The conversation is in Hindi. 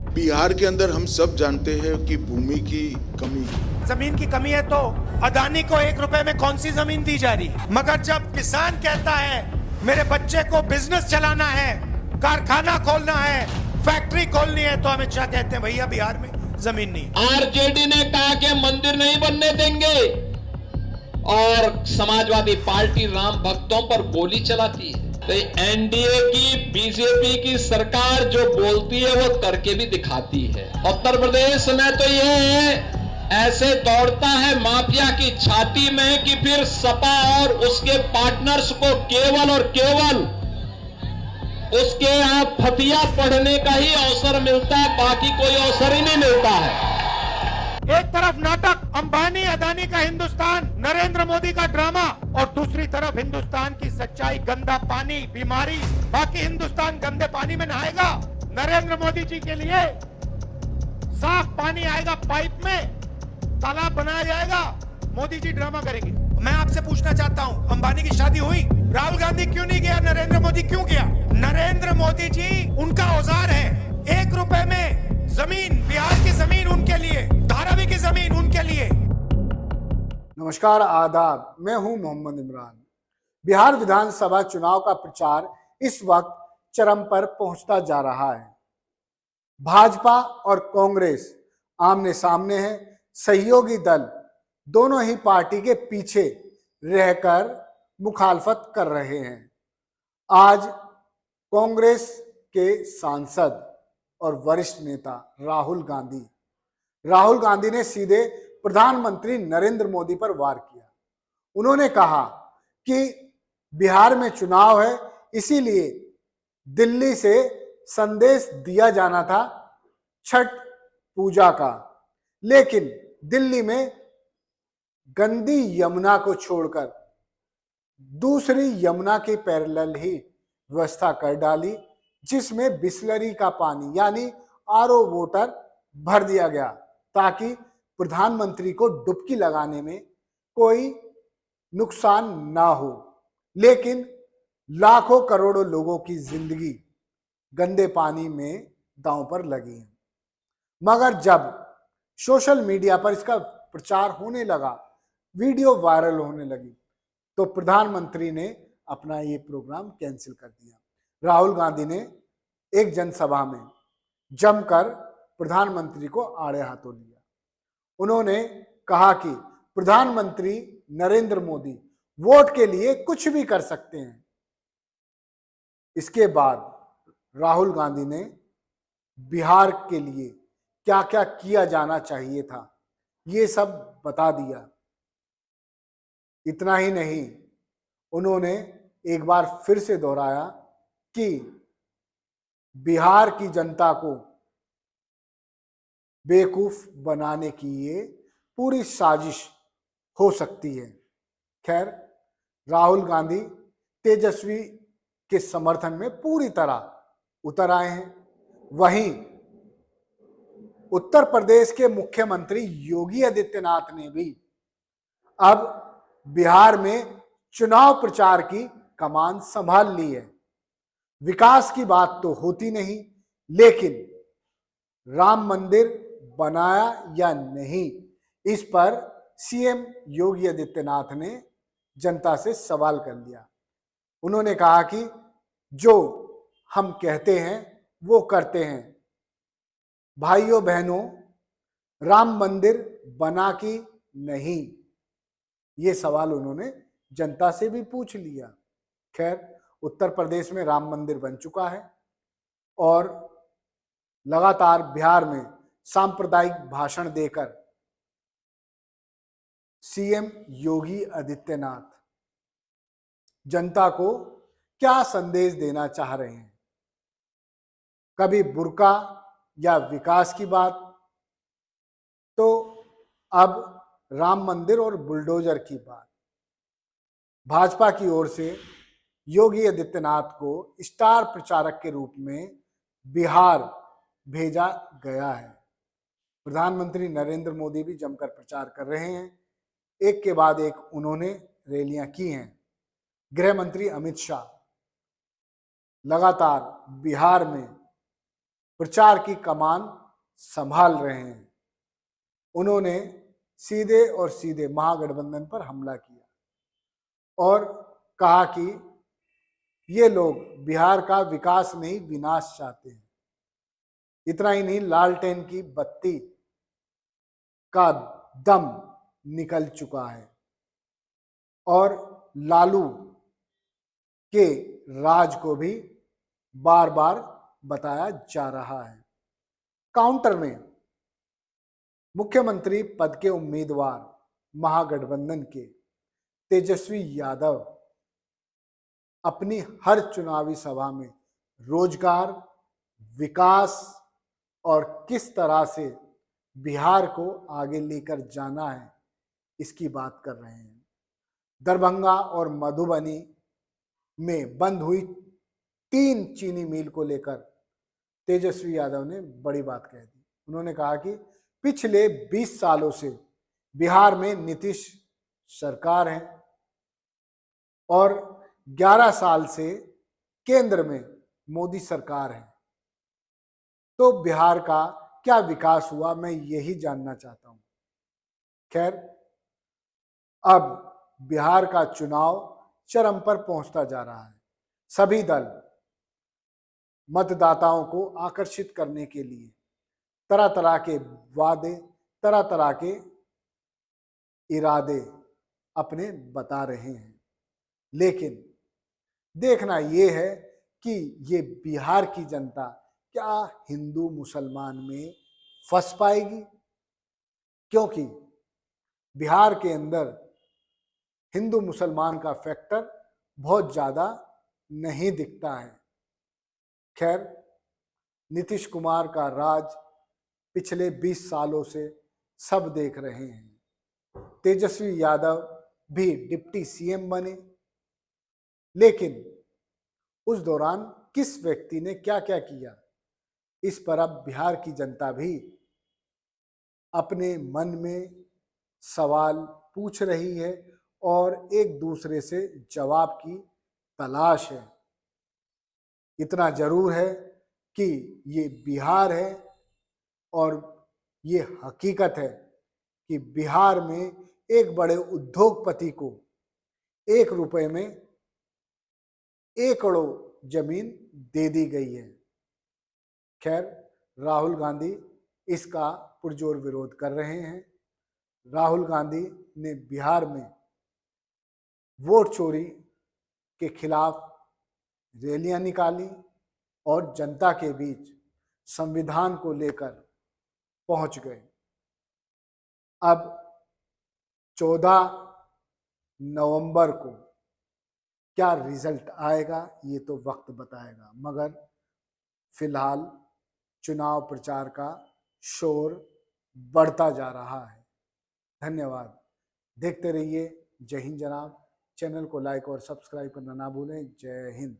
बिहार के अंदर हम सब जानते हैं कि भूमि की कमी है। जमीन की कमी है तो अदानी को 1 रुपए में कौन सी जमीन दी जा रही है? मगर जब किसान कहता है मेरे बच्चे को बिजनेस चलाना है, कारखाना खोलना है, फैक्ट्री खोलनी है, तो अमित शाह कहते हैं भैया बिहार में जमीन नहीं है। आरजेडी ने कहा कि मंदिर नहीं बनने देंगे और समाजवादी पार्टी राम भक्तों पर गोली चलाती है। तो एनडीए की बीजेपी की सरकार जो बोलती है वो करके भी दिखाती है। उत्तर प्रदेश में तो ये ऐसे दौड़ता है माफिया की छाती में कि फिर सपा और उसके पार्टनर्स को केवल और केवल उसके यहां फतिया पढ़ने का ही अवसर मिलता है, बाकी कोई अवसर ही नहीं मिलता है। एक तरफ नाटक अंबानी अदानी का हिंदुस्तान, नरेंद्र मोदी का ड्रामा, और दूसरी तरफ हिंदुस्तान की सच्चाई, गंदा पानी, बीमारी। बाकी हिंदुस्तान गंदे पानी में नहाएगा, नरेंद्र मोदी जी के लिए साफ पानी आएगा पाइप में, तालाब बनाया जाएगा, मोदी जी ड्रामा करेंगे। मैं आपसे पूछना चाहता हूं, अंबानी की शादी हुई? राहुल गांधी क्यों नहीं गया? नरेंद्र मोदी क्यों गया? नरेंद्र मोदी जी उनका औजार है। 1 रुपए में जमीन, बिहार की जमीन उनके लिए, धारावी की जमीन उनके लिए। नमस्कार, आदाब। मैं हूं मोहम्मद इमरान। बिहार विधानसभा चुनाव का प्रचार इस वक्त चरम पर पहुंचता जा रहा है। भाजपा और कांग्रेस आमने सामने हैं। सहयोगी दल दोनों ही पार्टी के पीछे रहकर मुखालफत कर रहे हैं। आज कांग्रेस के सांसद और वरिष्ठ नेता राहुल गांधी ने सीधे प्रधानमंत्री नरेंद्र मोदी पर वार किया। उन्होंने कहा कि बिहार में चुनाव है, इसीलिए दिल्ली से संदेश दिया जाना था छठ पूजा का, लेकिन दिल्ली में गंदी यमुना को छोड़कर दूसरी यमुना की पैरेलल ही व्यवस्था कर डाली, जिसमें बिसलरी का पानी यानी आरओ वाटर भर दिया गया ताकि प्रधानमंत्री को डुबकी लगाने में कोई नुकसान ना हो। लेकिन लाखों करोड़ों लोगों की जिंदगी गंदे पानी में दांव पर लगी है। मगर जब सोशल मीडिया पर इसका प्रचार होने लगा, वीडियो वायरल होने लगी, तो प्रधानमंत्री ने अपना ये प्रोग्राम कैंसिल कर दिया। राहुल गांधी ने एक जनसभा में जमकर प्रधानमंत्री को आड़े हाथों लिया। उन्होंने कहा कि प्रधानमंत्री नरेंद्र मोदी वोट के लिए कुछ भी कर सकते हैं। इसके बाद राहुल गांधी ने बिहार के लिए क्या क्या किया जाना चाहिए था, ये सब बता दिया। इतना ही नहीं, उन्होंने एक बार फिर से दोहराया कि बिहार की जनता को बेवकूफ बनाने की ये पूरी साजिश हो सकती है। खैर, राहुल गांधी तेजस्वी के समर्थन में पूरी तरह उतर आए हैं। वहीं उत्तर प्रदेश के मुख्यमंत्री योगी आदित्यनाथ ने भी अब बिहार में चुनाव प्रचार की कमान संभाल ली है। विकास की बात तो होती नहीं, लेकिन राम मंदिर बनाया या नहीं, इस पर सीएम योगी आदित्यनाथ ने जनता से सवाल कर लिया। उन्होंने कहा कि जो हम कहते हैं वो करते हैं। भाइयों बहनों, राम मंदिर बना कि नहीं, ये सवाल उन्होंने जनता से भी पूछ लिया। खैर, उत्तर प्रदेश में राम मंदिर बन चुका है और लगातार बिहार में सांप्रदायिक भाषण देकर सीएम योगी आदित्यनाथ जनता को क्या संदेश देना चाह रहे हैं? कभी बुर्का या विकास की बात, तो अब राम मंदिर और बुलडोजर की बात। भाजपा की ओर से योगी आदित्यनाथ को स्टार प्रचारक के रूप में बिहार भेजा गया है। प्रधानमंत्री नरेंद्र मोदी भी जमकर प्रचार कर रहे हैं। एक के बाद एक उन्होंने रैलियां की हैं। गृह मंत्री अमित शाह लगातार बिहार में प्रचार की कमान संभाल रहे हैं। उन्होंने सीधे और सीधे महागठबंधन पर हमला किया और कहा कि ये लोग बिहार का विकास नहीं विनाश चाहते हैं। इतना ही नहीं, लालटेन की बत्ती का दम निकल चुका है और लालू के राज को भी बार बार बताया जा रहा है। काउंटर में मुख्यमंत्री पद के उम्मीदवार महागठबंधन के तेजस्वी यादव अपनी हर चुनावी सभा में रोजगार, विकास और किस तरह से बिहार को आगे लेकर जाना है इसकी बात कर रहे हैं। दरभंगा और मधुबनी में बंद हुई 3 चीनी मिल को लेकर तेजस्वी यादव ने बड़ी बात कह दी। उन्होंने कहा कि पिछले 20 सालों से बिहार में नीतीश सरकार है और 11 साल से केंद्र में मोदी सरकार है, तो बिहार का क्या विकास हुआ, मैं यही जानना चाहता हूं। खैर, अब बिहार का चुनाव चरम पर पहुंचता जा रहा है। सभी दल मतदाताओं को आकर्षित करने के लिए तरह तरह के वादे, तरह तरह के इरादे अपने बता रहे हैं, लेकिन देखना यह है कि ये बिहार की जनता क्या हिंदू मुसलमान में फंस पाएगी, क्योंकि बिहार के अंदर हिंदू मुसलमान का फैक्टर बहुत ज्यादा नहीं दिखता है। खैर, नीतीश कुमार का राज पिछले 20 सालों से सब देख रहे हैं। तेजस्वी यादव भी डिप्टी सीएम बने, लेकिन उस दौरान किस व्यक्ति ने क्या क्या किया, इस पर अब बिहार की जनता भी अपने मन में सवाल पूछ रही है और एक दूसरे से जवाब की तलाश है। इतना जरूर है कि ये बिहार है और ये हकीकत है कि बिहार में एक बड़े उद्योगपति को 1 रुपए में एकड़ों जमीन दे दी गई है। खैर, राहुल गांधी इसका पुरजोर विरोध कर रहे हैं। राहुल गांधी ने बिहार में वोट चोरी के खिलाफ रैलियां निकाली और जनता के बीच संविधान को लेकर पहुंच गए। अब 14 नवंबर को क्या रिजल्ट आएगा ये तो वक्त बताएगा, मगर फिलहाल चुनाव प्रचार का शोर बढ़ता जा रहा है। धन्यवाद। देखते रहिए जय हिंद जनाब। चैनल को लाइक और सब्सक्राइब करना ना भूलें। जय हिंद।